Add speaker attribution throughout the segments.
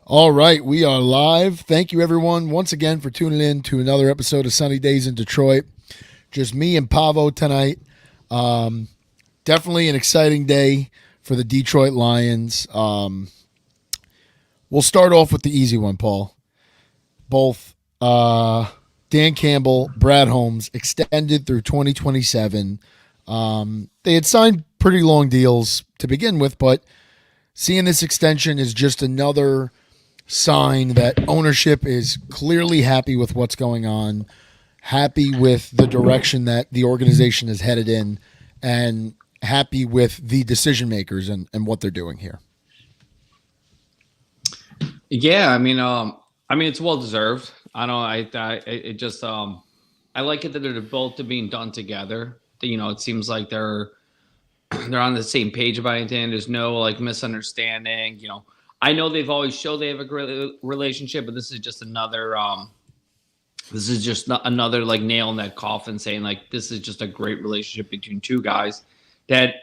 Speaker 1: All right, we are live. Thank you, everyone, once again for tuning in to another episode of Sunny Days in Detroit. Just me and Pavo tonight. Um, Definitely an exciting day for the Detroit Lions. We'll start off with the easy one, Paul. Both Dan Campbell, Brad Holmes extended through 2027. They had signed pretty long deals to begin with, but seeing this extension is just another sign that ownership is clearly happy with what's going on, happy with the direction that the organization is headed in, and happy with the decision makers and what they're doing here.
Speaker 2: Yeah, I mean, it's well deserved. I don't. It just. I like it that they're both being done together. It seems like they're on the same page about anything. There's no like misunderstanding. I know they've always showed they have a great relationship, but this is just another. This is just another like nail in that coffin, saying like this is just a great relationship between two guys that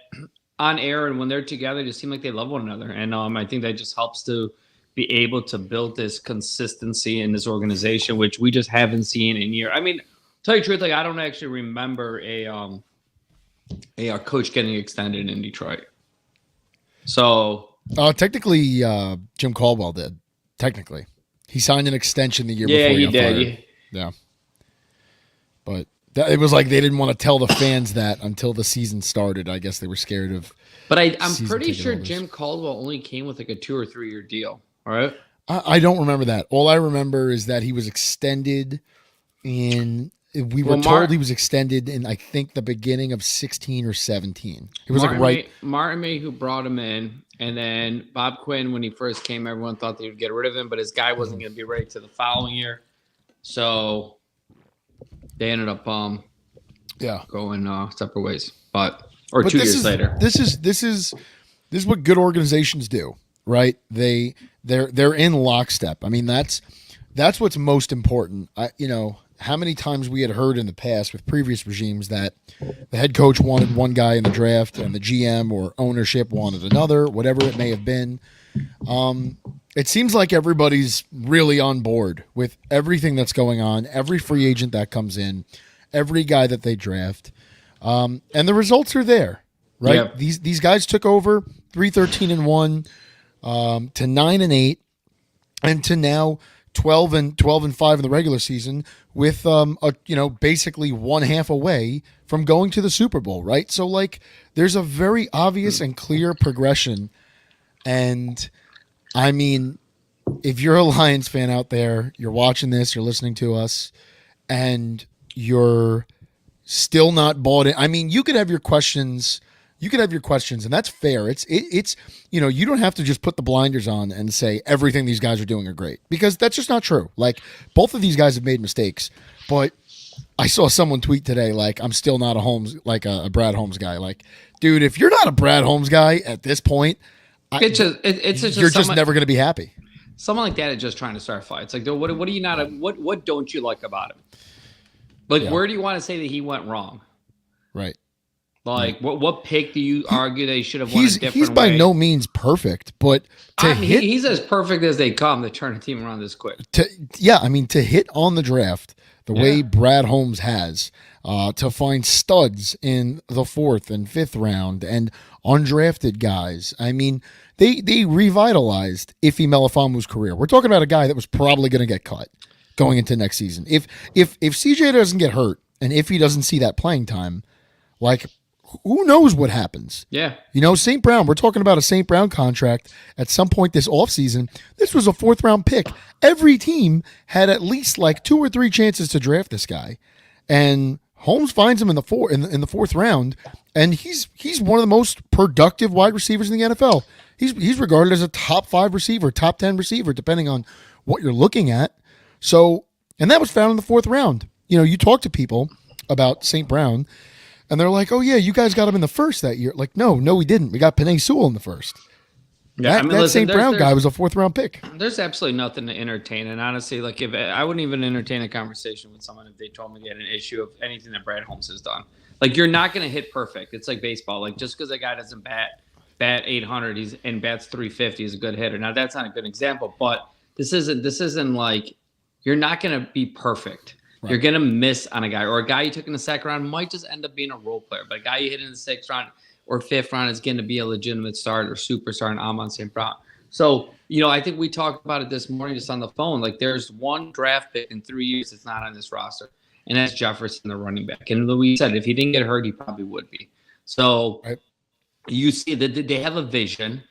Speaker 2: on air and when they're together just seem like they love one another, and I think that just helps to be able to build this consistency in this organization, which we just haven't seen in years. I mean, tell you the truth, like I don't actually remember a coach getting extended in Detroit. So
Speaker 1: Technically, Jim Caldwell did. Technically, he signed an extension the year
Speaker 2: yeah,
Speaker 1: before he
Speaker 2: he
Speaker 1: got
Speaker 2: did.
Speaker 1: fired. Yeah, but it was like they didn't want to tell the fans that until the season started. I guess they were scared of.
Speaker 2: But I'm
Speaker 1: season
Speaker 2: pretty
Speaker 1: ticket
Speaker 2: sure
Speaker 1: holders.
Speaker 2: Jim Caldwell only came with like a 2 or 3 year deal. All right.
Speaker 1: I don't remember that. All I remember is that he was extended in. We were told he was extended in, I think, the beginning of 16 or 17. It was
Speaker 2: Martin May, who brought him in, and then Bob Quinn, when he first came, everyone thought they would get rid of him, but his guy wasn't going to be ready to the following year, so they ended up going separate ways. But 2 years later,
Speaker 1: this is what good organizations do, right? They're in lockstep. I mean, that's what's most important. How many times we had heard in the past with previous regimes that the head coach wanted one guy in the draft and the GM or ownership wanted another, whatever it may have been. It seems like everybody's really on board with everything that's going on, every free agent that comes in, every guy that they draft. And the results are there, right?
Speaker 2: Yep.
Speaker 1: These guys took over 3-13-1 to 9-8 and to now 12-5 in the regular season with basically one half away from going to the Super Bowl, right? So like there's a very obvious and clear progression. And I mean, if you're a Lions fan out there, you're watching this, you're listening to us, and you're still not bought in. I mean, you could have your questions. And that's fair. It's you don't have to just put the blinders on and say everything these guys are doing are great, because that's just not true. Like, both of these guys have made mistakes, but I saw someone tweet today, like, I'm still not a Brad Holmes guy. Like, dude, if you're not a Brad Holmes guy at this point,
Speaker 2: you're
Speaker 1: just never going to be happy.
Speaker 2: Someone like that is just trying to start fights. Like, what do you not? What don't you like about him? Like, where do you want to say that he went wrong?
Speaker 1: Right.
Speaker 2: Like, what pick do you argue they should have won a different way?
Speaker 1: He's by no means perfect, but
Speaker 2: he's as perfect as they come to turn a team around this quick.
Speaker 1: To hit on the draft the way Brad Holmes has, to find studs in the 4th and 5th round and undrafted guys. I mean, they revitalized Ife Melifonwu's career. We're talking about a guy that was probably going to get cut going into next season. If CJ doesn't get hurt and if he doesn't see that playing time, like, who knows what happens?
Speaker 2: Yeah.
Speaker 1: St. Brown, we're talking about a St. Brown contract at some point this offseason. This was a 4th round pick. Every team had at least like 2 or 3 chances to draft this guy. And Holmes finds him in the 4th round, and he's one of the most productive wide receivers in the NFL. He's regarded as a top 5 receiver, top 10 receiver, depending on what you're looking at. So, and that was found in the 4th round. You talk to people about St. Brown, and they're like, "Oh yeah, you guys got him in the 1st that year." Like, no, we didn't. We got Penei Sewell in the 1st. Yeah, that St. Brown guy was a 4th round pick.
Speaker 2: There's absolutely nothing to entertain, and honestly, like, if I wouldn't even entertain a conversation with someone if they told me they had an issue of anything that Brad Holmes has done. Like, you're not going to hit perfect. It's like baseball. Like, just because a guy doesn't bat bat 800, and bats 350. He's a good hitter. Now that's not a good example, but this isn't like you're not going to be perfect. Right. You're going to miss on a guy, or a guy you took in the second round might just end up being a role player, but a guy you hit in the sixth round or fifth round is going to be a legitimate starter or superstar in Amon St. Brown. So, I think we talked about it this morning just on the phone. Like, there's one draft pick in 3 years that's not on this roster, and that's Jefferson, the running back. And we said if he didn't get hurt, he probably would be. So right. You see that they have a vision,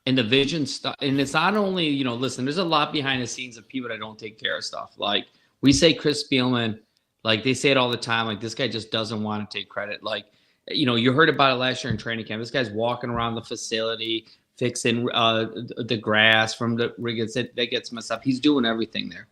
Speaker 2: and the vision stuff. And it's not only, listen, there's a lot behind the scenes of people that don't take care of stuff. Like we say Chris Spielman, like they say it all the time, like this guy just doesn't want to take credit. Like, you heard about it last year in training camp. This guy's walking around the facility, fixing the grass from the rig that gets messed up. He's doing everything there.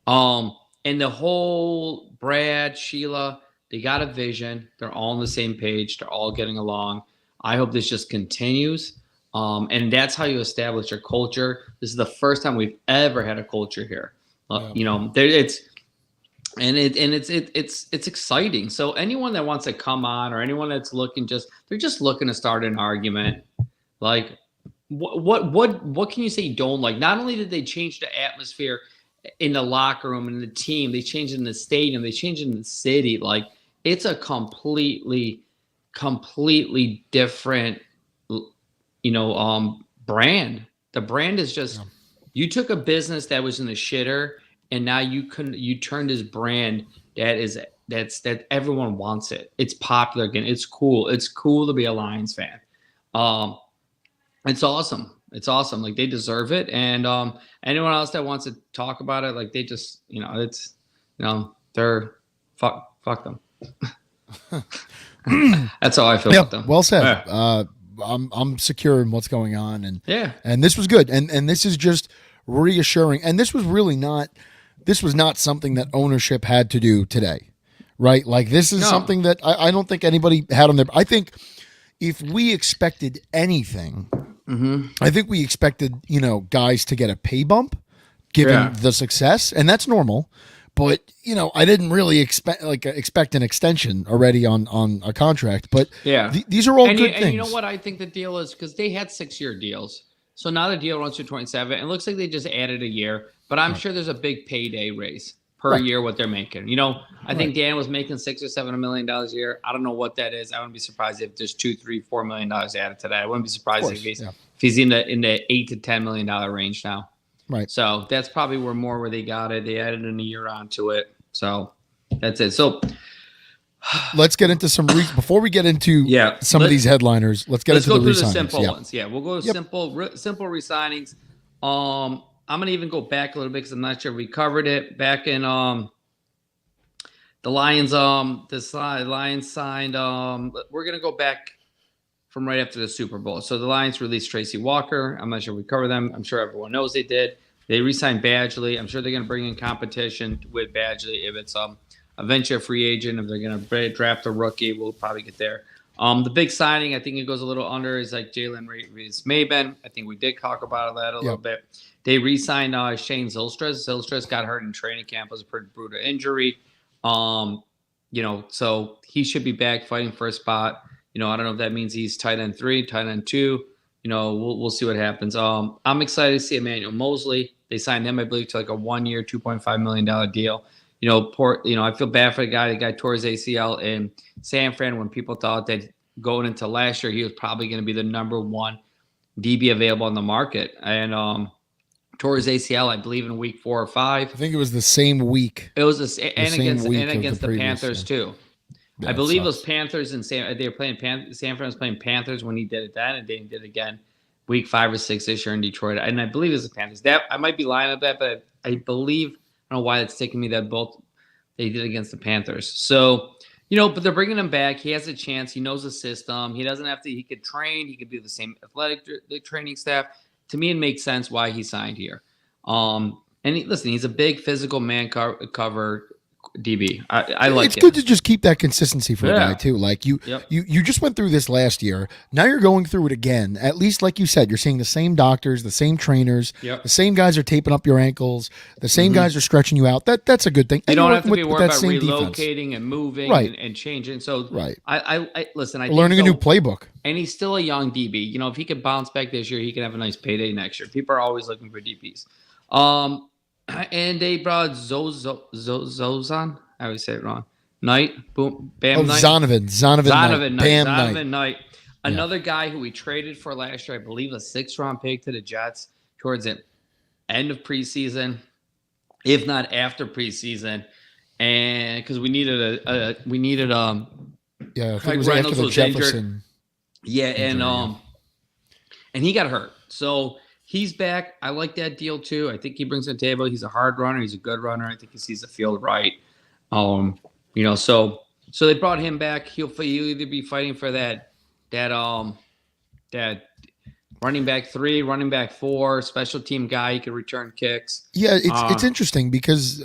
Speaker 2: And the whole Brad, Sheila, they got a vision. They're all on the same page. They're all getting along. I hope this just continues. And that's how you establish your culture. This is the first time we've ever had a culture here. It's exciting. So anyone that wants to come on, or anyone that's they're just looking to start an argument. Like, what can you say you don't like? Not only did they change the atmosphere in the locker room and the team, they changed it in the stadium, they changed it in the city. Like, it's a completely different, brand. The brand is just, you took a business that was in the shitter, and now you turned this brand that everyone wants it. It's popular again. It's cool. It's cool to be a Lions fan. It's awesome. It's awesome. Like, they deserve it. And anyone else that wants to talk about it, like, they just, they're fuck them. That's how I feel about them.
Speaker 1: Well said. Yeah. I'm secure in what's going on, and this was good. And this is just reassuring. And this was not something that ownership had to do today, right? Like, this is something that I don't think anybody had on their. I think if we expected anything, I think we expected, guys to get a pay bump given the success, and that's normal. But, I didn't really expect an extension already on a contract. But these are all good things.
Speaker 2: And you know what I think the deal is? Because they had 6-year deals. So now the deal runs through 27. It looks like they just added a year. But I'm sure there's a big payday raise per year what they're making. I think Dan was making $6 or $7 million a year. I don't know what that is. I wouldn't be surprised if there's $2, $3, $4 million added to that. I wouldn't be surprised if he's in the $8 to $10 million range now.
Speaker 1: Right.
Speaker 2: So that's probably where they got it. They added in a year onto it. So that's it. So
Speaker 1: let's get into some before we get into some of these headliners. Let's go through the
Speaker 2: simple ones. Yeah, we'll go to simple re-signings. I'm gonna even go back a little bit because I'm not sure we covered it back in the Lions. The Lions signed. We're gonna go back from right after the Super Bowl. So the Lions released Tracy Walker. I'm not sure we cover them. I'm sure everyone knows they did. They re-signed Badgley. I'm sure they're going to bring in competition with Badgley. If it's a venture free agent, if they're going to draft a rookie, we'll probably get there. The big signing, I think it goes a little under, is like Jalen Reeves-Maybin. I think we did talk about that a little bit. They re-signed Shane Zylstra. Zylstra got hurt in training camp. It was a pretty brutal injury. So he should be back fighting for a spot. I don't know if that means he's tight end 3, tight end 2. We'll see what happens. I'm excited to see Emmanuel Mosley. They signed him, I believe, to like a 1-year, $2.5 million deal. I feel bad for the guy. The guy tore his ACL in San Fran when people thought that going into last year he was probably going to be the number 1 DB available on the market. And tore his ACL, I believe, in week 4 or 5.
Speaker 1: I think it was the same week.
Speaker 2: It was against the Panthers too. I believe those Panthers and they were playing San Fran was playing Panthers when he did it then, and then he did it again week 5 or 6 this year in Detroit. And I believe it was the Panthers. That I might be lying about that, but I believe, I don't know why it's taking me that both they did against the Panthers. So, but they're bringing him back. He has a chance. He knows the system. He doesn't have to. He could train. He could be the same athletic training staff. To me, it makes sense why he signed here. Listen, he's a big physical man cover DB. I like
Speaker 1: It's
Speaker 2: it.
Speaker 1: good to just keep that consistency for a
Speaker 2: Yeah.
Speaker 1: guy too. Like you,
Speaker 2: Yep.
Speaker 1: you just went through this last year. Now you're going through it again. At least, like you said, you're seeing the same doctors, the same trainers,
Speaker 2: Yep.
Speaker 1: the same guys are taping up your ankles, the same
Speaker 2: Mhm.
Speaker 1: guys are stretching you out. That's a good thing.
Speaker 2: You
Speaker 1: And
Speaker 2: don't
Speaker 1: you're
Speaker 2: have to
Speaker 1: working
Speaker 2: be
Speaker 1: with
Speaker 2: worried
Speaker 1: that
Speaker 2: about
Speaker 1: same defense.
Speaker 2: relocating and moving
Speaker 1: Right.
Speaker 2: and changing. So
Speaker 1: Right.
Speaker 2: I listen. I
Speaker 1: We're
Speaker 2: think
Speaker 1: learning a
Speaker 2: so,
Speaker 1: new playbook.
Speaker 2: and he's still a young DB. You know, if he could bounce back this year, he can have a nice payday next year. People are always looking for DBs. And they brought Zozan. I always say it wrong. Knight, boom, Bam
Speaker 1: Oh,
Speaker 2: Knight.
Speaker 1: Zonovan Knight. Bam
Speaker 2: Zonovan
Speaker 1: Knight.
Speaker 2: Knight. Another guy who we traded for last year, I believe a 6th-round pick to the Jets towards the end of preseason, if not after preseason. And because we needed
Speaker 1: Yeah, I think
Speaker 2: Craig
Speaker 1: it was
Speaker 2: Reynolds
Speaker 1: after the
Speaker 2: was injured.
Speaker 1: Jefferson.
Speaker 2: yeah, and
Speaker 1: Injury,
Speaker 2: and he got hurt. So he's back. I like that deal too. I think he brings to the table. He's a hard runner. He's a good runner. I think he sees the field right. You know, so they brought him back. He'll either be fighting for that running back 3, running back 4, special team guy. He could return kicks.
Speaker 1: Yeah, it's interesting because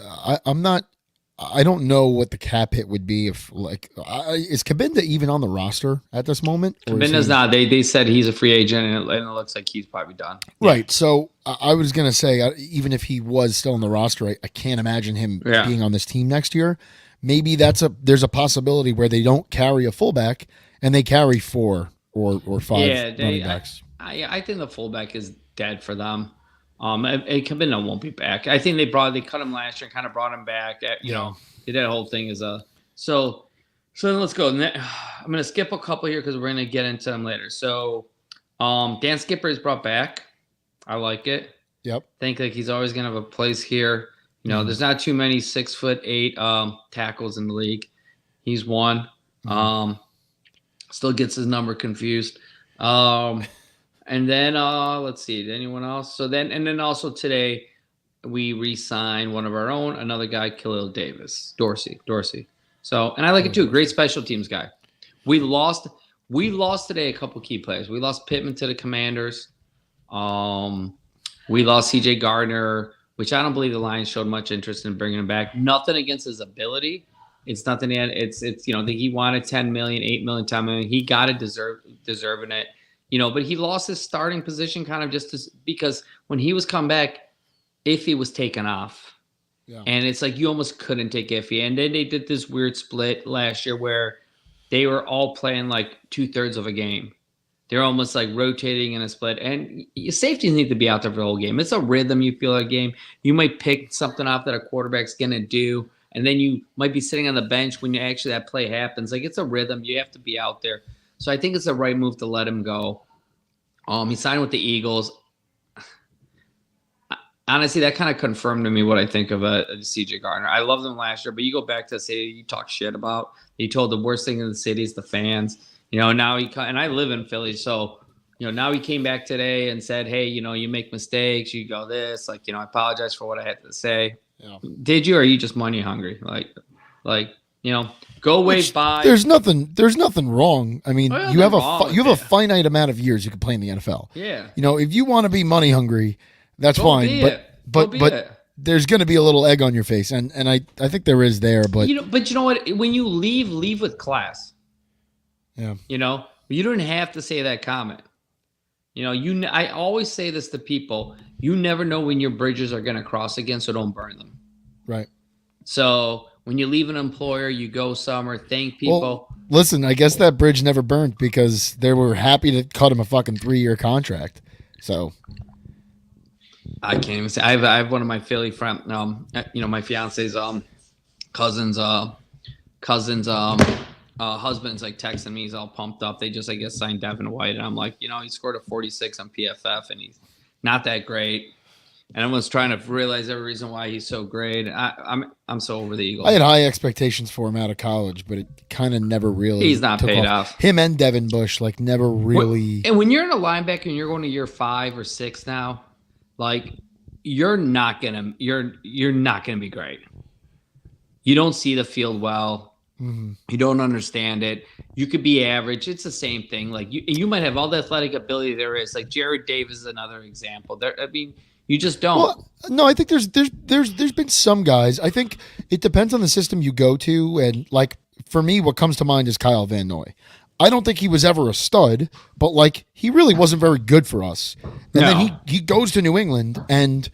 Speaker 1: I don't know what the cap hit would be if is Kabinda even on the roster at this moment? Or is
Speaker 2: Kabinda's
Speaker 1: he-
Speaker 2: not. They said he's a free agent, and it looks like he's probably done.
Speaker 1: Right. So I was going to say, even if he was still on the roster, I can't imagine him
Speaker 2: Yeah.
Speaker 1: being on this team next year. Maybe there's a possibility where they don't carry a fullback and they carry 4 or 5 running backs.
Speaker 2: I think the fullback is dead for them. Kabinda won't be back. I think they cut him last year and kind of brought him back. You know, that whole thing is so then let's go. I'm going to skip a couple here because we're going to get into them later. So Dan Skipper is brought back. I like it.
Speaker 1: Yep.
Speaker 2: Think like he's always going to have a place here. You know, there's not too many 6'8" tackles in the league. He's one. Still gets his number confused. And then let's see, anyone else? So then also today we re-signed one of our own, another guy, Khalil Davis, Dorsey. So, and I like it too. Great special teams guy. We lost today a couple key players. We lost Pittman to the Commanders. We lost CJ Gardner, which I don't believe the Lions showed much interest in bringing him back. Nothing against his ability. It's nothing. It's you know, I think he wanted 10 million, 8 million, 10 million. He got it deserving it. You know, but he lost his starting position kind of because when he was come back, Iffy was taken off.
Speaker 1: Yeah.
Speaker 2: And it's like you almost couldn't take Iffy. And then they did this weird split last year where they were all playing like 2/3 of a game. They're almost like rotating in a split. And your safeties need to be out there for the whole game. It's a rhythm you feel a game. You might pick something off that a quarterback's going to do, and then you might be sitting on the bench when actually that play happens. Like, it's a rhythm. You have to be out there. So I think it's the right move to let him go. He signed with the Eagles. Honestly, that kind of confirmed to me what I think of CJ Gardner. I loved him last year, but you go back to say you talk shit about. He told the worst thing in the city is the fans. You know, now and I live in Philly, so you know now he came back today and said, "Hey, you know, you make mistakes, you go this, like, you know, I apologize for what I had to say."
Speaker 1: Yeah.
Speaker 2: Did you, or are you just money hungry? Like you know, go wave by.
Speaker 1: There's nothing wrong. I mean,
Speaker 2: Well,
Speaker 1: you have
Speaker 2: nothing wrong
Speaker 1: you have
Speaker 2: with
Speaker 1: a
Speaker 2: that.
Speaker 1: finite amount of years you can play in the NFL.
Speaker 2: Yeah,
Speaker 1: You know, if you want to be money hungry, that's
Speaker 2: Go
Speaker 1: fine.
Speaker 2: be
Speaker 1: But
Speaker 2: it. Go be
Speaker 1: but
Speaker 2: it.
Speaker 1: there's going to be a little egg on your face, and I think there is there. But
Speaker 2: you know what? When you leave with class.
Speaker 1: yeah,
Speaker 2: You know, you don't have to say that comment. You know, I always say this to people. You never know when your bridges are going to cross again, so don't burn them.
Speaker 1: right.
Speaker 2: So when you leave an employer, you go somewhere, thank people.
Speaker 1: Well, listen, I guess that bridge never burned because they were happy to cut him a fucking 3-year contract. So
Speaker 2: I can't even say. I have one of my Philly friend, you know, my fiance's cousin's husband's like texting me. He's all pumped up. They just, I guess, signed Devin White, and I'm like, you know, he scored a 46 on PFF, and he's not that great. And everyone's trying to realize every reason why he's so great. I'm so over the Eagles.
Speaker 1: I had high expectations for him out of college, but it kind of never really.
Speaker 2: He's not
Speaker 1: took
Speaker 2: paid off.
Speaker 1: Him and Devin Bush like never really.
Speaker 2: And when you're in a linebacker and you're going to year 5 or 6 now, like you're not gonna be great. You don't see the field well.
Speaker 1: Mhm.
Speaker 2: You don't understand it. You could be average. It's the same thing. Like you might have all the athletic ability there is. Like Jared Davis is another example. I mean, You just don't.
Speaker 1: Well, no, I think there's been some guys. I think it depends on the system you go to, and like for me, what comes to mind is Kyle Van Noy. I don't think he was ever a stud, but like he really wasn't very good for us. And then he goes to New England and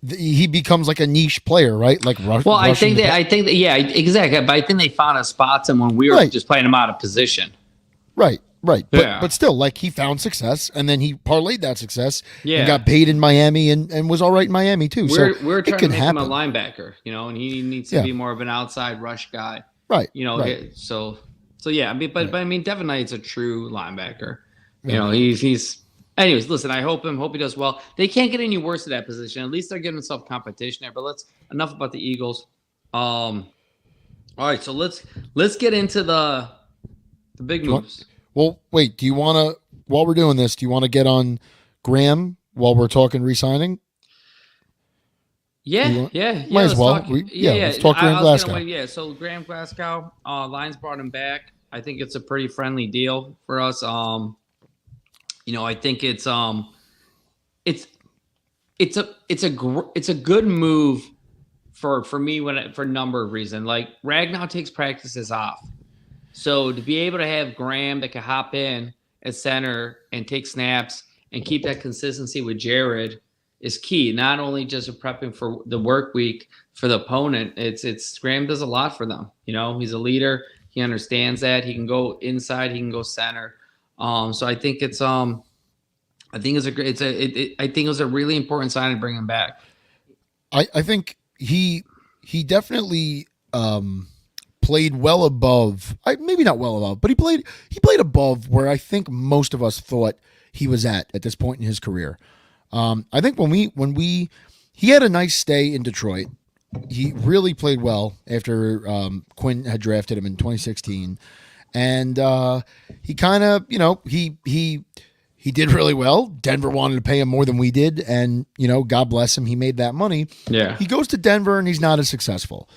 Speaker 1: he becomes like a niche player, right? Like
Speaker 2: well, I think that yeah, exactly. But I think they found a spot in when we were
Speaker 1: Right.
Speaker 2: just playing him out of position.
Speaker 1: Right. But
Speaker 2: Yeah.
Speaker 1: but still, like he found success and then he parlayed that success
Speaker 2: Yeah.
Speaker 1: and got paid in Miami and was all right in Miami too.
Speaker 2: We're
Speaker 1: So
Speaker 2: we're
Speaker 1: it
Speaker 2: trying to
Speaker 1: can
Speaker 2: make
Speaker 1: happen.
Speaker 2: him a linebacker, and he needs to
Speaker 1: Yeah.
Speaker 2: be more of an outside rush guy.
Speaker 1: Right.
Speaker 2: Right. So yeah, I mean, but I mean, Devin Knight's a true linebacker.
Speaker 1: Yeah.
Speaker 2: He's. Anyways, listen, I hope he does well. They can't get any worse at that position. At least they're giving themselves competition there. But enough about the Eagles. All right, so let's get into the big moves.
Speaker 1: Well, wait, do you want to, while we're doing this, do you want to get on Graham while we're talking re-signing?
Speaker 2: Yeah.
Speaker 1: Might as
Speaker 2: let's
Speaker 1: well.
Speaker 2: talk-
Speaker 1: Let's talk Graham
Speaker 2: I was
Speaker 1: Glasgow.
Speaker 2: gonna so Graham Glasgow, Lions brought him back. I think it's a pretty friendly deal for us. I think it's a good move for me for a number of reasons. Like Ragnow takes practices off, so to be able to have Graham that can hop in at center and take snaps and keep that consistency with Jared is key. Not only just prepping for the work week for the opponent, it's Graham does a lot for them. He's a leader. He understands that. He can go inside. He can go center. So I think it's I think it was a really important sign to bring him back.
Speaker 1: I think he definitely played well above. Maybe not well above, but he played above where I think most of us thought he was at this point in his career. I think when he had a nice stay in Detroit. He really played well after Quinn had drafted him in 2016, and he kind of he did really well. Denver wanted to pay him more than we did, and God bless him, he made that money.
Speaker 2: Yeah,
Speaker 1: he goes to Denver and he's not as successful.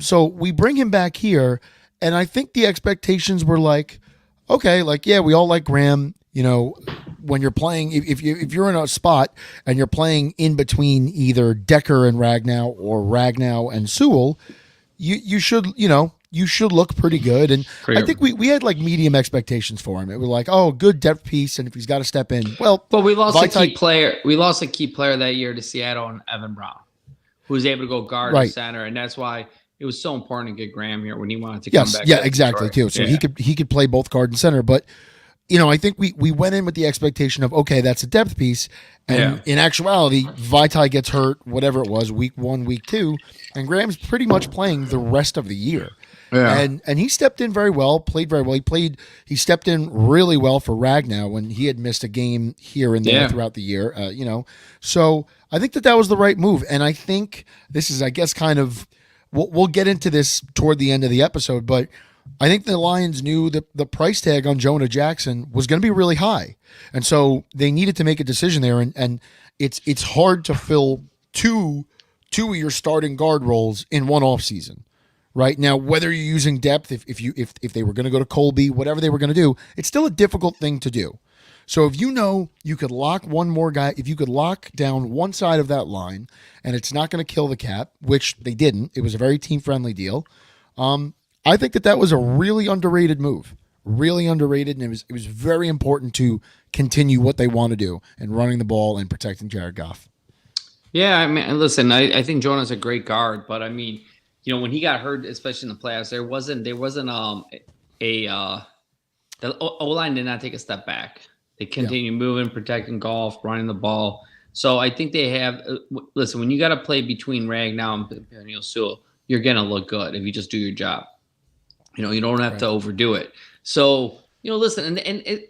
Speaker 1: So we bring him back here, and I think the expectations were like, okay, like yeah, we all like Graham. When you're playing, if you're in a spot and you're playing in between either Decker and Ragnow or Ragnow and Sewell, you should look pretty good. And I think we had like medium expectations for him. It was like, oh, good depth piece, and if he's got to step in, well,
Speaker 2: but we lost
Speaker 1: Vaitai-
Speaker 2: a key player. We lost a key player that year to Seattle, and Evan Brown, who was able to go guard
Speaker 1: Right.
Speaker 2: or center, and that's why it was so important to get Graham here when he wanted to come back.
Speaker 1: Yeah,
Speaker 2: to
Speaker 1: exactly
Speaker 2: Detroit.
Speaker 1: too. So
Speaker 2: Yeah.
Speaker 1: he could play both guard and center, but I think we went in with the expectation of, okay, that's a depth piece. And in actuality, Vaitai gets hurt, whatever it was, week 1, week 2, and Graham's pretty much playing the rest of the year.
Speaker 2: Yeah.
Speaker 1: And he stepped in very well, played very well. He stepped in really well for Ragnow when he had missed a game here and there throughout the year, So I think that was the right move. And I think this is, I guess, kind of, we'll get into this toward the end of the episode, but I think the Lions knew that the price tag on Jonah Jackson was going to be really high. And so they needed to make a decision there. And it's hard to fill two of your starting guard roles in one offseason. Right now, whether you're using depth, if they were going to go to Colby, whatever they were going to do, it's still a difficult thing to do. So if you could lock one more guy, if you could lock down one side of that line, and it's not going to kill the cap, which they didn't. It was a very team-friendly deal. I think that was a really underrated move, really underrated, and it was very important to continue what they want to do and running the ball and protecting Jared Goff.
Speaker 2: Yeah, I mean, listen, I think Jonah's a great guard, but I mean, when he got hurt, especially in the playoffs, there wasn't the O-line did not take a step back. They continue moving, protecting Goff, running the ball. So I think they have. Listen, when you got to play between Ragnow and Penei Sewell, you're gonna look good if you just do your job. You don't have to overdo it. So listen, and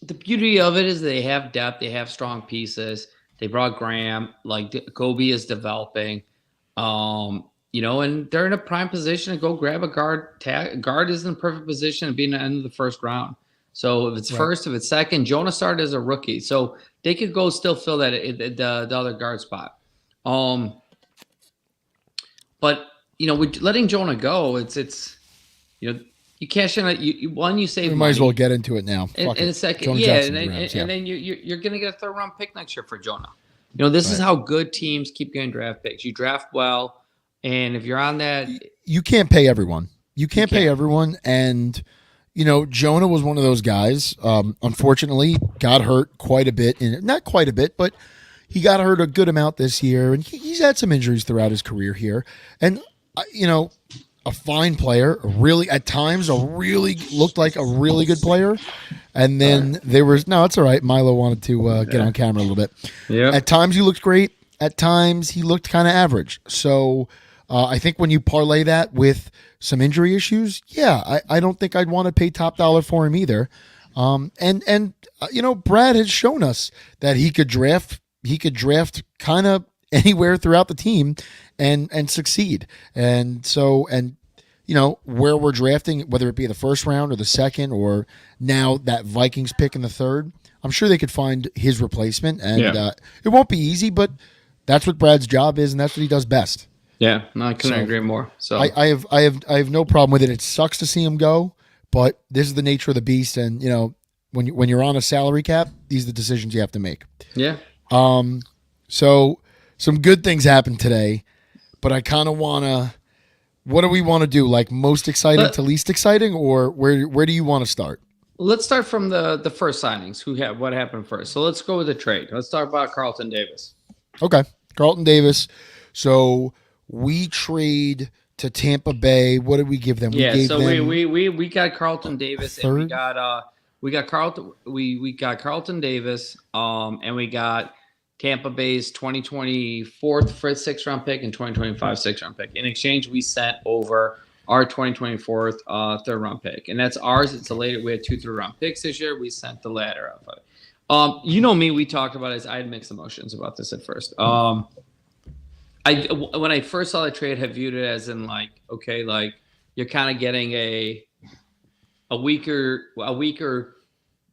Speaker 2: the beauty of it is they have depth, they have strong pieces. They brought Graham, like Kobe is developing, and they're in a prime position to go grab a guard. Guard is in a perfect position to be in the end of the first round. So if it's first, if it's second, Jonah started as a rookie, so they could go still fill that the other guard spot. But with letting Jonah go, it's you cash in. You save.
Speaker 1: We might as well get into it now.
Speaker 2: And a second,
Speaker 1: Jonah
Speaker 2: yeah,
Speaker 1: Jackson,
Speaker 2: and then you're gonna get a third round pick next year for Jonah. This is how good teams keep getting draft picks. You draft well, and if you're on that,
Speaker 1: you can't pay everyone. You can't pay everyone, and Jonah was one of those guys. Unfortunately, got hurt quite a bit, not quite a bit, but he got hurt a good amount this year, and he's had some injuries throughout his career here. And a fine player, at times looked like a really good player. And then it's all right. Milo wanted to get on camera a little bit.
Speaker 2: Yeah.
Speaker 1: At times he looked great. At times he looked kind of average. So I think when you parlay that with some injury issues, I don't think I'd want to pay top dollar for him either. Brad has shown us that he could draft kind of anywhere throughout the team and succeed. And so, where we're drafting, whether it be the first round or the second, or now that Vikings pick in the third, I'm sure they could find his replacement. And it won't be easy, but that's what Brad's job is, and that's what he does best.
Speaker 2: Yeah, no, I couldn't agree more. So
Speaker 1: I have no problem with it. It sucks to see him go, but this is the nature of the beast. And when you're on a salary cap, these are the decisions you have to make.
Speaker 2: Yeah.
Speaker 1: So some good things happened today, but I kind of want to. What do we want to do? Like most exciting to least exciting, or where do you want to start?
Speaker 2: Let's start from the first signings. What happened first? So let's go with the trade. Let's talk about Carlton Davis.
Speaker 1: Okay, Carlton Davis. So we trade to Tampa Bay. What did we give them?
Speaker 2: We got Carlton Davis, and we got Carlton Davis, and we got Tampa Bay's 2024 first 6th-round pick and 2025 6th-round pick. In exchange, we sent over our 2024 3rd-round pick, and that's ours. It's a later. We had 2 3rd-round picks this year. We sent the latter of it. Me, we talked about it. I had mixed emotions about this at first. When I first saw the trade, I viewed it as in you're kind of getting a weaker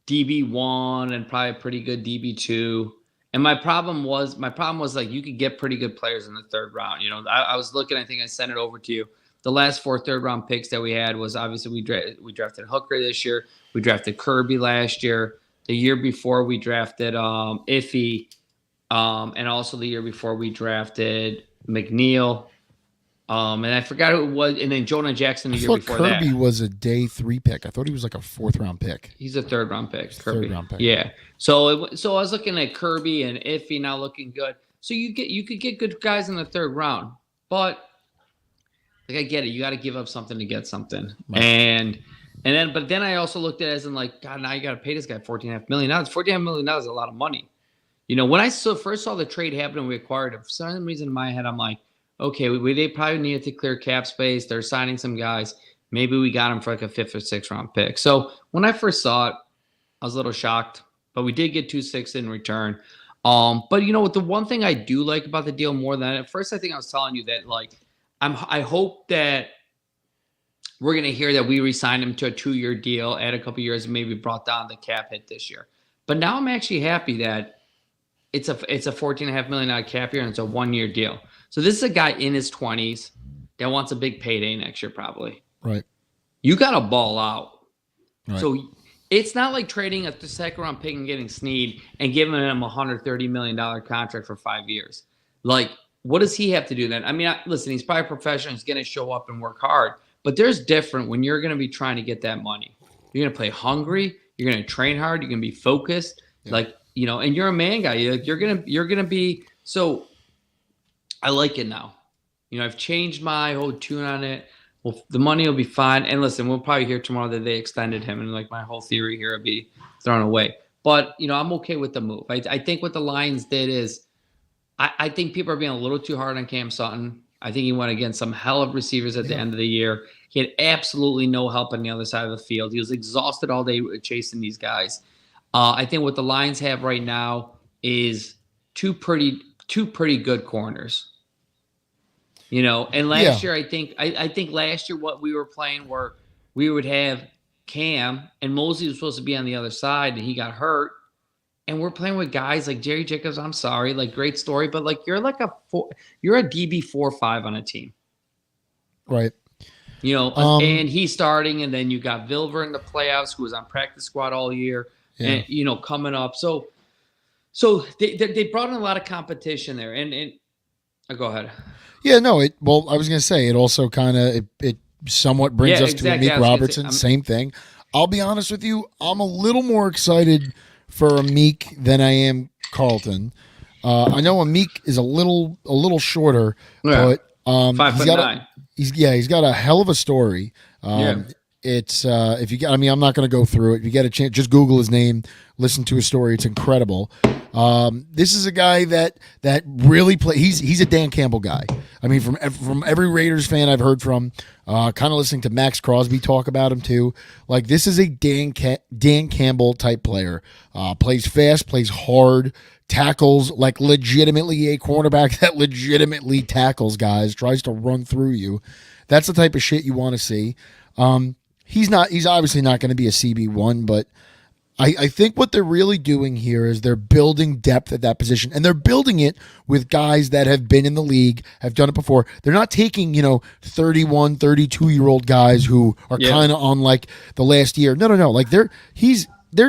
Speaker 2: DB1 and probably a pretty good DB2. And my problem was you could get pretty good players in the 3rd round. I was looking. I think I sent it over to you. The last 4 3rd-round picks that we had was obviously we drafted Hooker this year. We drafted Kirby last year. The year before we drafted Iffy, and also the year before we drafted McNeil. And I forgot who it was. And then Jonah Jackson the year before
Speaker 1: Kirby
Speaker 2: that.
Speaker 1: Kirby was a day 3 pick. I thought he was like a 4th-round pick.
Speaker 2: He's a 3rd-round pick. Kirby.
Speaker 1: 3rd-round pick.
Speaker 2: Yeah. So I was looking at Kirby and Iffy now looking good. So you could get good guys in the 3rd round, but I get it. You got to give up something to get something. Right. But then I also looked at it as in God, now you got to pay this guy $14.5 million. $14.5 million is a lot of money. When I first saw the trade happen and we acquired it, for some reason in my head, I'm like, okay, they probably needed to clear cap space. They're signing some guys. Maybe we got them for like a 5th or 6th round pick. So when I first saw it, I was a little shocked, but we did get 2 6 in return. But what, the one thing I do like about the deal more than at first, I think I was telling you that I hope that we're going to hear that we re-signed him to a 2-year deal, add a couple years, and maybe brought down the cap hit this year. But now I'm actually happy that it's a $14.5 million cap year and it's a 1-year deal. So this is a guy in his 20s that wants a big payday next year, probably.
Speaker 1: Right.
Speaker 2: You got to ball out.
Speaker 1: Right.
Speaker 2: So it's not like trading a 2nd-round pick and getting Snead and giving him a $130 million contract for 5 years. What does he have to do then? I mean, listen, he's probably a professional. He's going to show up and work hard. But there's different when you're going to be trying to get that money. You're going to play hungry. You're going to train hard. You're going to be focused. Yeah. And you're a man guy. You're going to be – so I like it now. I've changed my whole tune on it. Well, the money will be fine. And listen, we'll probably hear tomorrow that they extended him. And my whole theory here will be thrown away. But, I'm okay with the move. I think what the Lions did is – I think people are being a little too hard on Cam Sutton. I think he went against some hell of receivers at the end of the year. He had absolutely no help on the other side of the field. He was exhausted all day chasing these guys. I think what the Lions have right now is two pretty good corners. And last year, I think last year what we were playing were we would have Cam and Mosley was supposed to be on the other side and he got hurt. And we're playing with guys like Jerry Jacobs. I'm sorry, great story, but you're a DB 4-5 on a team,
Speaker 1: right?
Speaker 2: And he's starting, and then you got Vilver in the playoffs, who was on practice squad all year, and coming up. So So they brought in a lot of competition there, and go ahead.
Speaker 1: Yeah, no, well, I was going to say it also kind of it somewhat brings
Speaker 2: Yeah,
Speaker 1: us to
Speaker 2: exactly.
Speaker 1: Amik
Speaker 2: I was gonna say,
Speaker 1: Robertson. Same thing. I'll be honest with you, I'm a little more excited for Amik than I am Carlton. I know Amik is a little shorter,
Speaker 2: yeah,
Speaker 1: but
Speaker 2: five
Speaker 1: he's
Speaker 2: foot
Speaker 1: got
Speaker 2: nine.
Speaker 1: he's got a hell of a story.
Speaker 2: Yeah,
Speaker 1: It's if you get, I mean, I'm not going to go through it. If you get a chance, just Google his name, listen to his story. It's incredible. This is a guy that really play. He's a Dan Campbell guy. I mean, from every Raiders fan I've heard from, kind of listening to Max Crosby talk about him too. Like this is a Dan Campbell type player. Plays fast, plays hard, tackles like legitimately a cornerback that legitimately tackles guys, tries to run through you. That's the type of shit you want to see. He's obviously not going to be a CB1, but I think what they're really doing here is they're building depth at that position, and they're building it with guys that have been in the league, have done it before. They're not taking, 31, 32-year-old guys who are kind of on like the last year. No. Like they're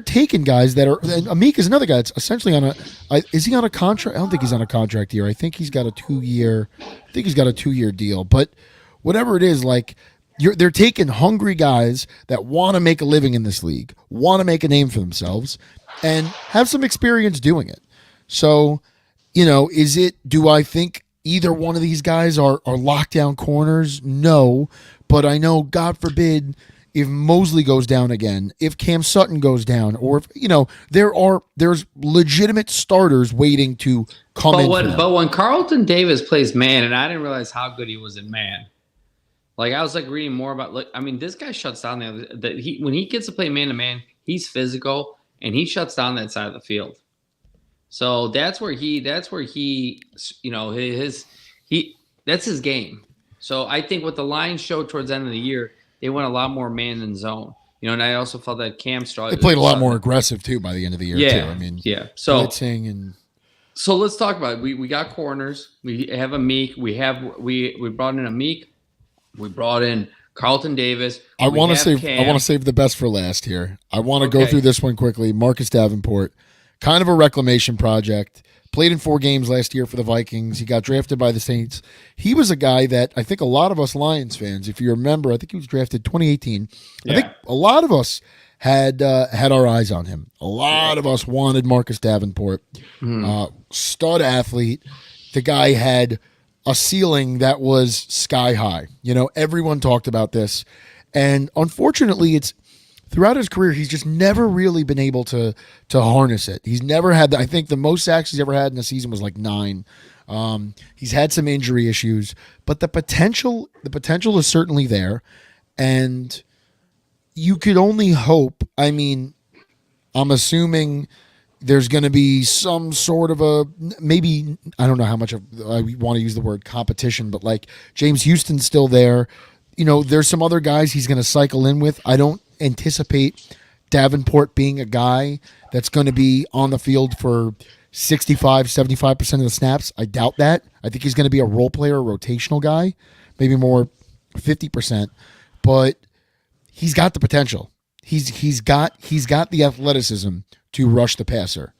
Speaker 1: taking guys that are, and Amik is another guy that's essentially is he on a contract? I don't think he's on a contract here. I think he's got a 2-year deal, but whatever it is, like, they're taking hungry guys that want to make a living in this league, want to make a name for themselves, and have some experience doing it. So, do I think either one of these guys are lockdown corners? No, but I know, God forbid, if Mosley goes down again, if Cam Sutton goes down, or if, there's legitimate starters waiting to come in.
Speaker 2: But when Carlton Davis plays man, and I didn't realize how good he was in man. Like I was like reading more about, like, I mean, this guy shuts down when he gets to play man to man, he's physical and he shuts down that side of the field. So that's where he that's his game. So I think what the Lions showed towards the end of the year, they went a lot more man than zone. And I also felt that Cam
Speaker 1: They played a lot more aggressive too by the end of the year too. I mean,
Speaker 2: So
Speaker 1: blitzing and.
Speaker 2: So let's talk about it. We got corners. We have Amik. We brought in Amik. We brought in Carlton Davis.
Speaker 1: I want to save the best for last here. I want to go through this one quickly. Marcus Davenport, kind of a reclamation project. Played in 4 games last year for the Vikings. He got drafted by the Saints. He was a guy that I think a lot of us Lions fans, if you remember, I think he was drafted 2018. Yeah. I think a lot of us had our eyes on him. A lot of us wanted Marcus Davenport. Stud athlete. The guy had a ceiling that was sky high. Everyone talked about this. And unfortunately, it's throughout his career, he's just never really been able to harness it. He's never had, I think the most sacks he's ever had in a season was like 9. He's had some injury issues, but the potential is certainly there. And you could only hope, I mean, I'm assuming there's going to be some sort of maybe, I don't know how much I want to use the word competition, but like James Houston's still there. There's some other guys he's going to cycle in with. I don't anticipate Davenport being a guy that's going to be on the field for 75% of the snaps. I doubt that. I think he's going to be a role player, rotational guy, maybe more 50%, but he's got the potential. He's got the athleticism to rush the passer.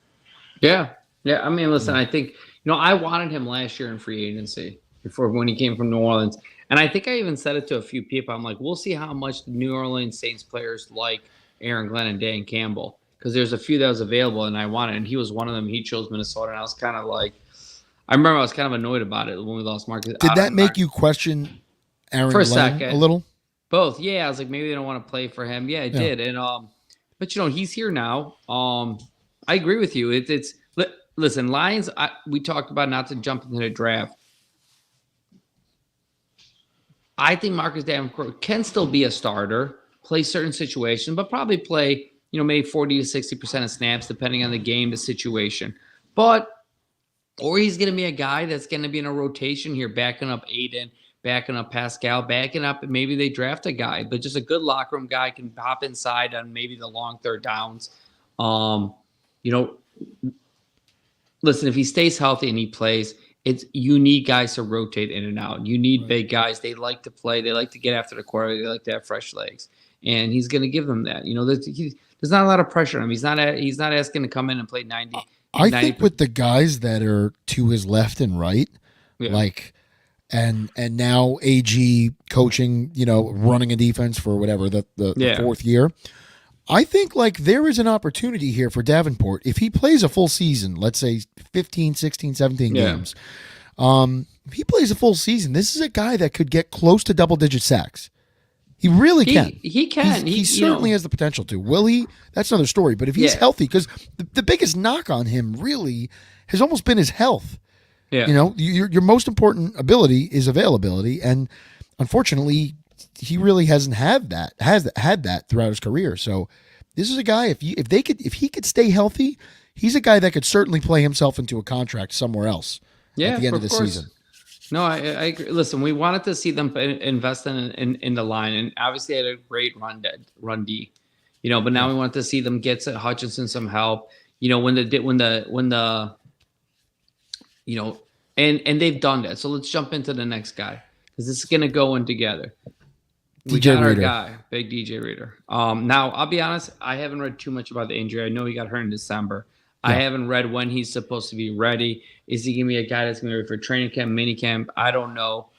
Speaker 2: Yeah. I mean, listen, I think, I wanted him last year in free agency when he came from New Orleans. And I think I even said it to a few people. I'm like, we'll see how much the New Orleans Saints players like Aaron Glenn and Dan Campbell, because there's a few that was available and I wanted, and he was one of them. He chose Minnesota. And I was kind of like, I remember I was kind of annoyed about it when we lost Marcus.
Speaker 1: Did that make you question Aaron Glenn a little?
Speaker 2: Both. Yeah. I was like, maybe they don't want to play for him. Yeah, it did. And, but he's here now. I agree with you. Listen, Lions. We talked about not to jump into the draft. I think Marcus Davenport can still be a starter, play certain situations, but probably play, maybe 40 to 60% of snaps, depending on the game, the situation. Or he's going to be a guy that's going to be in a rotation here, backing up Aiden, backing up Pascal, backing up, and maybe they draft a guy, but just a good locker room guy can hop inside on maybe the long third downs. Listen, if he stays healthy and he plays, you need guys to rotate in and out. You need big guys. They like to play. They like to get after the quarter. They like to have fresh legs, and he's going to give them that. There's not a lot of pressure on him. He's not asking to come in and play 90
Speaker 1: I
Speaker 2: 90.
Speaker 1: think with the guys that are to his left and right,
Speaker 2: Yeah.
Speaker 1: like, and now AG coaching, running a defense for whatever the
Speaker 2: Yeah.
Speaker 1: fourth year. I think like there is an opportunity here for Davenport if he plays a full season, let's say 15, 16, 17
Speaker 2: Yeah.
Speaker 1: games. If he plays a full season, this is a guy that could get close to double-digit sacks. He really can.
Speaker 2: He can.
Speaker 1: He certainly has the potential to. Will he? That's another story. But if he's
Speaker 2: Yeah.
Speaker 1: healthy, because the biggest knock on him really has almost been his health.
Speaker 2: Yeah.
Speaker 1: Your most important ability is availability, and unfortunately, he really hasn't had that throughout his career. So this is a guy. If he could stay healthy, he's a guy that could certainly play himself into a contract somewhere else at the end of the season.
Speaker 2: No, I agree. Listen, we wanted to see them invest in the line, and obviously they had a great run D, but now we want to see them get Hutchinson some help. And they've done that. So let's jump into the next guy because this is gonna go in together. We
Speaker 1: DJ
Speaker 2: got our
Speaker 1: Reader.
Speaker 2: guy, big DJ Reader. Now I'll be honest, I haven't read too much about the injury. I know he got hurt in December. I haven't read when he's supposed to be ready. Is he going to be a guy that's going to be ready for training camp, mini camp? I don't know,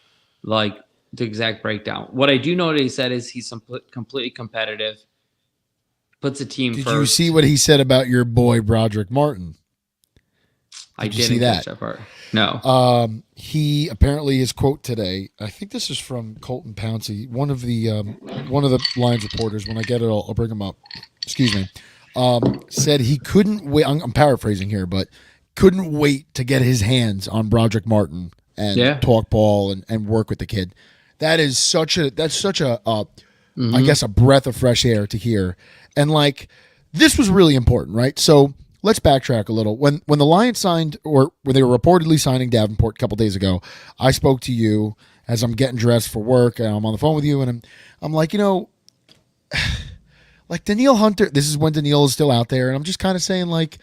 Speaker 2: like, the exact breakdown. What I do know that he said is he's completely competitive, puts the team
Speaker 1: Did
Speaker 2: first.
Speaker 1: you see what he said about your boy Broderick Martin?
Speaker 2: I
Speaker 1: Did you
Speaker 2: didn't
Speaker 1: see
Speaker 2: catch
Speaker 1: that?
Speaker 2: that part. No.
Speaker 1: He apparently his quote today. I think this is from Colton Pouncey, one of the Lions reporters. When I get it, I'll bring him up. Excuse me. Said he couldn't wait. I'm paraphrasing here, but couldn't wait to get his hands on Broderick Martin and talk ball and work with the kid. That's such a I guess a breath of fresh air to hear. And like this was really important, right? So let's backtrack a little. When the Lions signed, or when they were reportedly signing Davenport a couple days ago, I spoke to you as I'm getting dressed for work, and I'm on the phone with you, and I'm like, like Danielle Hunter, this is when Danielle is still out there, and I'm just kind of saying, like,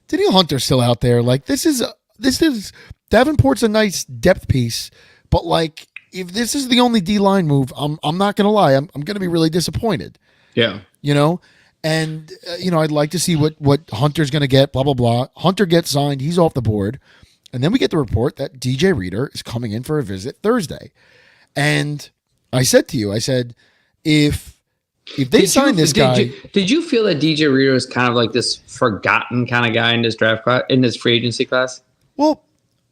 Speaker 1: Danielle Hunter's still out there. Like, this is Davenport's a nice depth piece, but like, if this is the only D-line move, I'm not gonna lie, I'm gonna be really disappointed.
Speaker 2: Yeah.
Speaker 1: And I'd like to see what Hunter's gonna get. Blah blah blah. Hunter gets signed, he's off the board, and then we get the report that DJ Reader is coming in for a visit Thursday, and I said to you, if they sign this guy,
Speaker 2: did you feel that DJ Reader is kind of like this forgotten kind of guy in this draft class, in this free agency class?
Speaker 1: Well,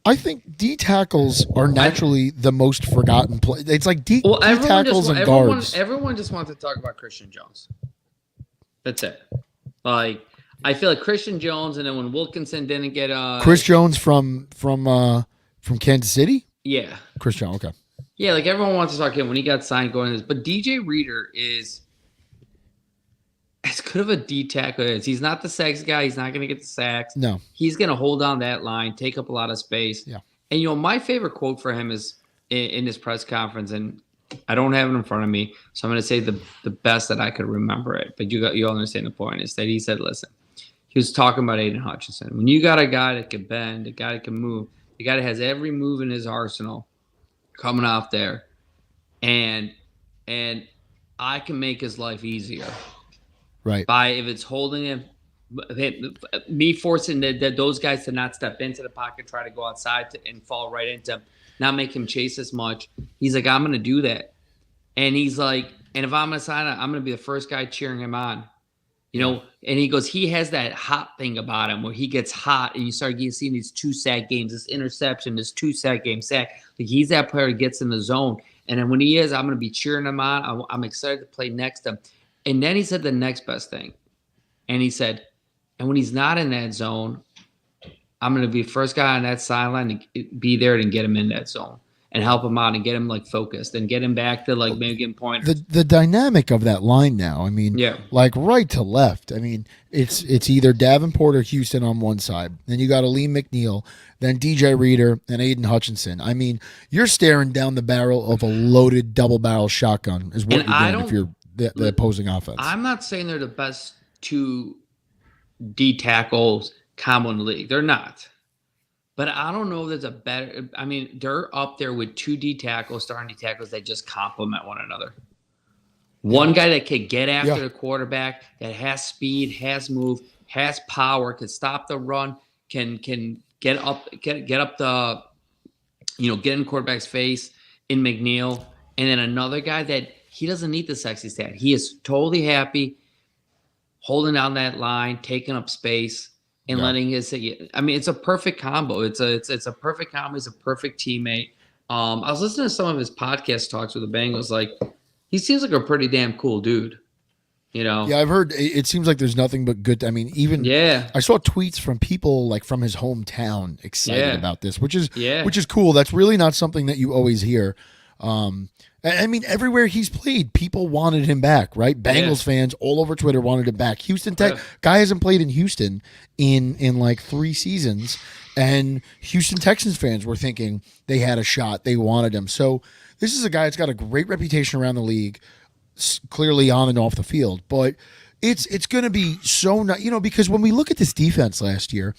Speaker 1: I think D tackles are naturally the most forgotten play. It's like D tackles and guards.
Speaker 2: Everyone just wants to talk about Christian Jones. That's it. Like, I feel like Christian Jones, and then when Wilkinson didn't get
Speaker 1: Chris Jones from Kansas City.
Speaker 2: Yeah,
Speaker 1: Chris Jones. Okay.
Speaker 2: Yeah, like everyone wants to talk to him when he got signed going this, but DJ Reader is as good of a D tackle as he's not the sacks guy. He's not going to get the sacks.
Speaker 1: No,
Speaker 2: he's going to hold down that line, take up a lot of space.
Speaker 1: Yeah.
Speaker 2: And my favorite quote for him is in his press conference, and I don't have it in front of me, so I'm going to say the best that I could remember it. But you understand the point is that he said, "Listen," he was talking about Aiden Hutchinson. When you got a guy that can bend, a guy that can move, the guy that has every move in his arsenal coming off there, and I can make his life easier.
Speaker 1: Right.
Speaker 2: By if it's holding him, me forcing those guys to not step into the pocket, try to go outside and fall right into him, not make him chase as much. He's like, I'm going to do that. And he's like, and if I'm going to sign it, I'm going to be the first guy cheering him on. And he goes, he has that hot thing about him where he gets hot and you start seeing these 2-sack games, this interception, this 2-sack game sack. Like he's that player who gets in the zone. And then when he is, I'm going to be cheering him on. I'm excited to play next to him. And then he said the next best thing. And he said, and when he's not in that zone, I'm going to be the first guy on that sideline to be there and get him in that zone and help him out and get him like focused and get him back to like maybe getting pointers.
Speaker 1: The dynamic of that line now, I mean, like right to left, I mean, it's either Davenport or Houston on one side. Then you got Aleem McNeil, then DJ Reader and Aiden Hutchinson. I mean, you're staring down the barrel of a loaded double barrel shotgun is what you're doing if you're the opposing offense.
Speaker 2: I'm not saying they're the best two D tackles common in the league. They're not. But I don't know if there's a better – I mean, they're up there with 2 D tackles, starting D tackles that just complement one another. One guy that can get after the quarterback, that has speed, has move, has power, can stop the run, can get up the, get in quarterback's face in McNeil, and then another guy that he doesn't need the sexy stat. He is totally happy holding down that line, taking up space, and letting his. I mean, it's a perfect combo. It's a perfect combo. He's a perfect teammate. I was listening to some of his podcast talks with the Bengals. Like, he seems like a pretty damn cool dude.
Speaker 1: Yeah, I've heard it seems like there's nothing but good. I mean, even I saw tweets from people like from his hometown excited about this, which is cool. That's really not something that you always hear. I mean, everywhere he's played, people wanted him back, right? Bengals fans all over Twitter wanted him back. Houston Tech guy hasn't played in Houston in like 3 seasons, and Houston Texans fans were thinking they had a shot. They wanted him. So this is a guy that's got a great reputation around the league, clearly on and off the field. But it's going to be so not, because when we look at this defense last year,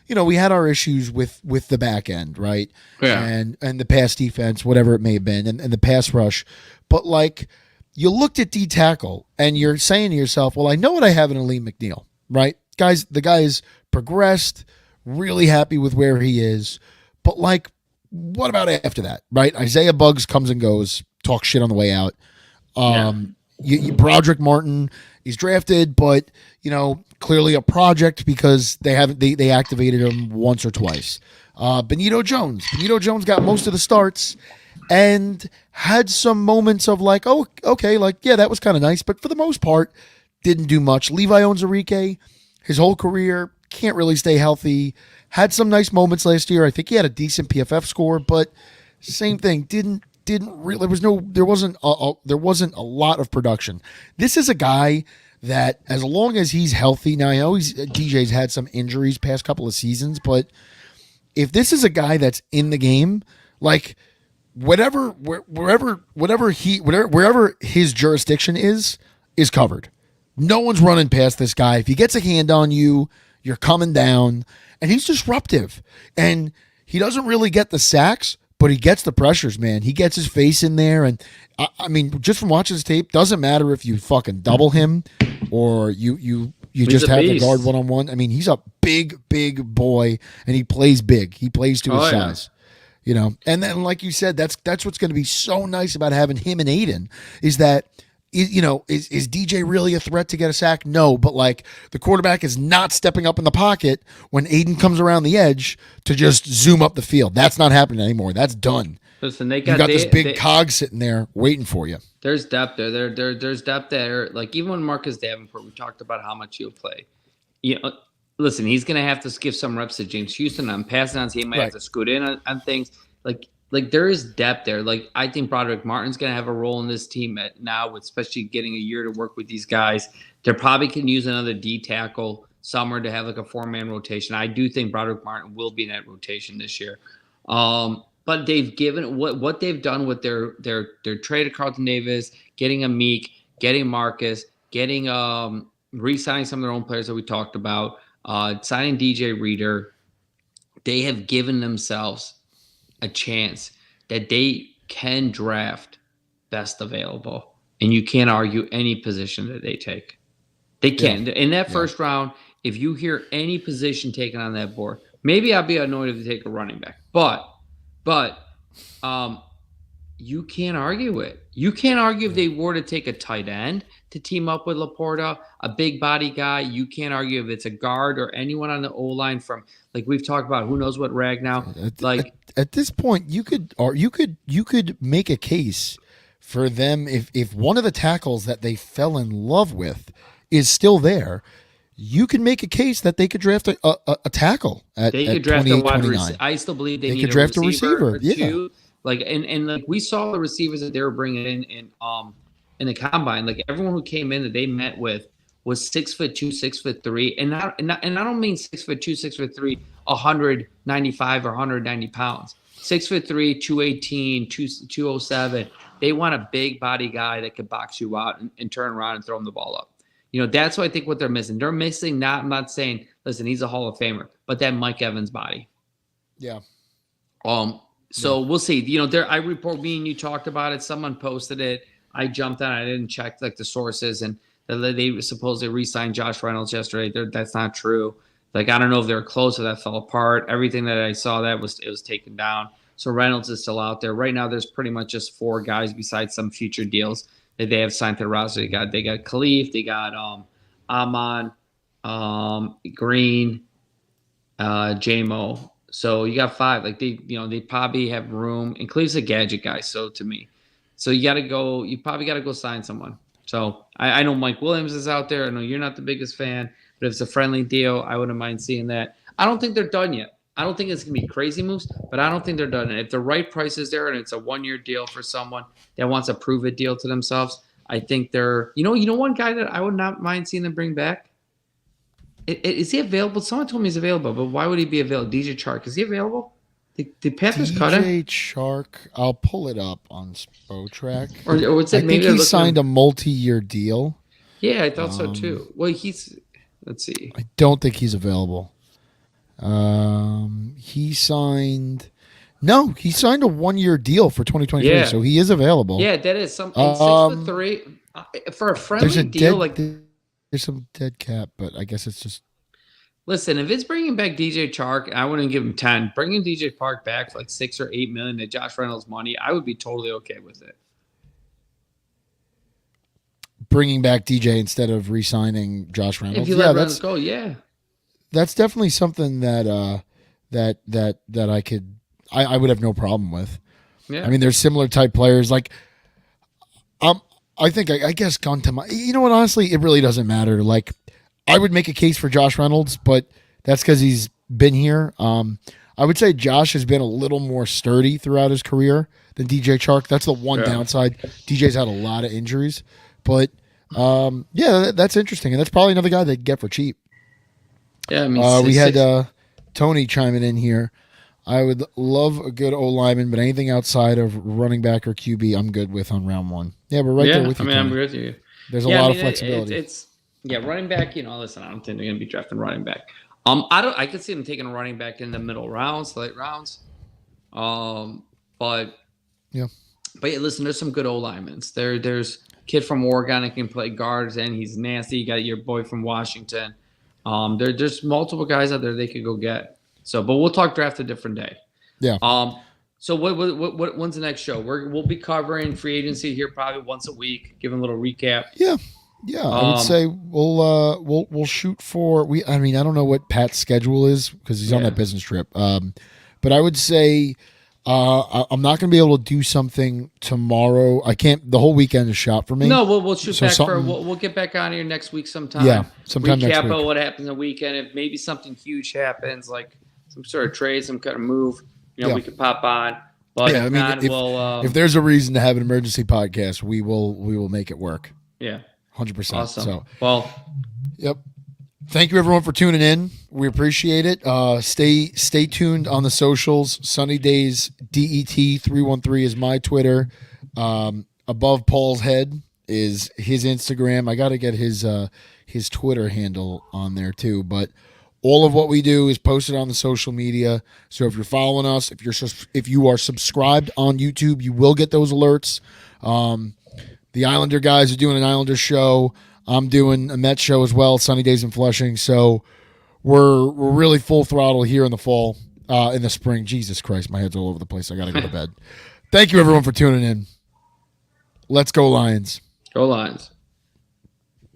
Speaker 1: we had our issues with the back end, right?
Speaker 2: Yeah.
Speaker 1: And the pass defense, whatever it may have been, and the pass rush. But like, you looked at D tackle and you're saying to yourself, well, I know what I have in Aleem McNeil, right? Guys, the guy is progressed, really happy with where he is. But like, what about after that, right? Isaiah Buggs comes and goes, talks shit on the way out. Broderick Martin, he's drafted, but clearly a project because they activated him once or twice. Benito Jones got most of the starts and had some moments of like, oh, okay, like, yeah, that was kind of nice, but for the most part, didn't do much. Levi Onwuzurike, his whole career, can't really stay healthy. Had some nice moments last year. I think he had a decent PFF score, but same thing, didn't really. There wasn't a lot of production. This is a guy that, as long as he's healthy, now I know DJ's had some injuries past couple of seasons, but if this is a guy that's in the game, like wherever his jurisdiction is covered. No one's running past this guy. If he gets a hand on you, you're coming down, and he's disruptive, and he doesn't really get the sacks, but he gets the pressures, man. He gets his face in there, and I mean, just from watching his tape, doesn't matter if you fucking double him or you just have the guard one-on-one. I mean, he's a big boy, and he plays big. He plays to his size, And then, like you said, that's what's going to be so nice about having him and Aiden is that. Is DJ really a threat to get a sack? No, but like the quarterback is not stepping up in the pocket when Aiden comes around the edge to just zoom up the field. That's not happening anymore. That's done.
Speaker 2: Listen,
Speaker 1: you got this big cog sitting there waiting for you.
Speaker 2: There's depth there. There's depth there. Like even when Marcus Davenport, we talked about how much he'll play. Listen, he's gonna have to give some reps to James Houston on passing on. So he might have to scoot in on things like there is depth there. Like I think Broderick Martin's going to have a role in this team now, especially getting a year to work with these guys. They probably can use another D tackle somewhere to have like a 4-man rotation. I do think Broderick Martin will be in that rotation this year. But they've given what they've done with their trade of Carlton Davis, getting a Meek, getting Marcus, getting re-signing some of their own players that we talked about, signing DJ Reader. They have given themselves a chance that they can draft best available, and you can't argue any position that they take. They can. In that first round, if you hear any position taken on that board, maybe I'll be annoyed if they take a running back, but you can't argue it. You can't argue if they were to take a tight end to team up with Laporta, a big body guy. You can't argue if it's a guard or anyone on the O-line from, like we've talked about, who knows what rag now. Like
Speaker 1: at this point, you could make a case for them if one of the tackles that they fell in love with is still there. You can make a case that they could draft a tackle at
Speaker 2: they could draft a wide receiver.
Speaker 1: 29.
Speaker 2: I still believe they
Speaker 1: could
Speaker 2: need
Speaker 1: draft
Speaker 2: a receiver.
Speaker 1: Yeah.
Speaker 2: Like and like we saw the receivers that they were bringing in the combine. Like everyone who came in that they met with was 6'2", 6'3", and I don't mean 6'2", 6'3", 195 or 190 pounds. 6'3", 218, 207. They want a big body guy that could box you out and turn around and throw them the ball up. That's what I think what they're missing. They're missing I'm not saying, listen, he's a Hall of Famer, but that Mike Evans body.
Speaker 1: Yeah.
Speaker 2: So we'll see. I report me and you talked about it. Someone posted it. I jumped on. I didn't check like the sources, and they supposedly re-signed Josh Reynolds yesterday. That's not true. Like, I don't know if they were close or that fell apart. Everything that I saw it was taken down. So Reynolds is still out there right now. There's pretty much just 4 guys besides some future deals that they have signed to the roster. They got Khalif, they got Amon, Green, JMO. So you got 5. Like, they probably have room. And Cleve's a gadget guy. So to me, so you probably got to go sign someone. So I know Mike Williams is out there. I know you're not the biggest fan, but if it's a friendly deal, I wouldn't mind seeing that. I don't think they're done yet. I don't think it's going to be crazy moves, but I don't think they're done. And if the right price is there and it's a 1-year deal for someone that wants a prove it deal to themselves, I think they're, one guy that I would not mind seeing them bring back. Is he available? Someone told me he's available, but why would he be available? DJ Chark, is he available? The Panthers cut him?
Speaker 1: DJ Chark, I'll pull it up on Spotrac.
Speaker 2: Or what's it?
Speaker 1: I think he signed a multi-year deal.
Speaker 2: Yeah, I thought so too. Well, let's see.
Speaker 1: I don't think he's available. He signed a 1-year deal for 2023,
Speaker 2: Yeah.
Speaker 1: so he is available.
Speaker 2: Yeah, that is something. 6'3" for a friendly deal.
Speaker 1: There's some dead cap, but I guess it's just.
Speaker 2: Listen, if it's bringing back DJ Chark, I wouldn't give him 10. Bringing DJ Chark back for like $6 or $8 million to Josh Reynolds money, I would be totally okay with it.
Speaker 1: Bringing back DJ instead of re-signing Josh Reynolds.
Speaker 2: If you let Reynolds go, yeah.
Speaker 1: That's definitely something that I would have no problem with.
Speaker 2: Yeah.
Speaker 1: I mean, there's similar type players. Like, I think I guess gone to my. You know what? Honestly, it really doesn't matter. Like, I would make a case for Josh Reynolds, but that's because he's been here. I would say Josh has been a little more sturdy throughout his career than DJ Chark. That's the one downside. DJ's had a lot of injuries, but that's interesting, and that's probably another guy they'd get for cheap.
Speaker 2: Yeah, I mean,
Speaker 1: we had Tony chiming in here. I would love a good O lineman, but anything outside of running back or QB, I'm good with on round 1. Yeah, we're there with you.
Speaker 2: I mean, I'm with you.
Speaker 1: There's a lot of flexibility.
Speaker 2: It's running back. Listen, I don't think they're going to be drafting running back. I could see them taking a running back in the middle rounds, late rounds. But yeah, listen, there's some good O linemen. There's a kid from Oregon that can play guards, and he's nasty. You got your boy from Washington. There's multiple guys out there they could go get. So, but we'll talk draft a different day.
Speaker 1: Yeah.
Speaker 2: So when's the next show? We'll be covering free agency here probably once a week, giving a little recap.
Speaker 1: Yeah. I would say we'll shoot for I don't know what Pat's schedule is because he's on that business trip. But I would say I'm not going to be able to do something tomorrow. I can't. The whole weekend is shot for me.
Speaker 2: No, we'll shoot back we'll get back on here next week sometime.
Speaker 1: Yeah, sometime
Speaker 2: recap
Speaker 1: next week.
Speaker 2: Of what happens the weekend. If maybe something huge happens, like some sort of trade, some kind of move, we could pop on. But
Speaker 1: if there's a reason to have an emergency podcast, we will make it work.
Speaker 2: Yeah,
Speaker 1: 100%.
Speaker 2: Awesome.
Speaker 1: So, yep. Thank you everyone for tuning in. We appreciate it. Stay tuned on the socials. Sunny Days DET 313 is my Twitter. Above Paul's head is his Instagram. I got to get his Twitter handle on there too. But all of what we do is posted on the social media. So if you're following us, if you are subscribed on YouTube, you will get those alerts. The Islander guys are doing an Islander show. I'm doing a Mets show as well, Sunny Days in Flushing. So we're really full throttle here in the fall, in the spring. Jesus Christ, my head's all over the place. I got to go to bed. Thank you, everyone, for tuning in. Let's go, Lions.
Speaker 2: Go Lions.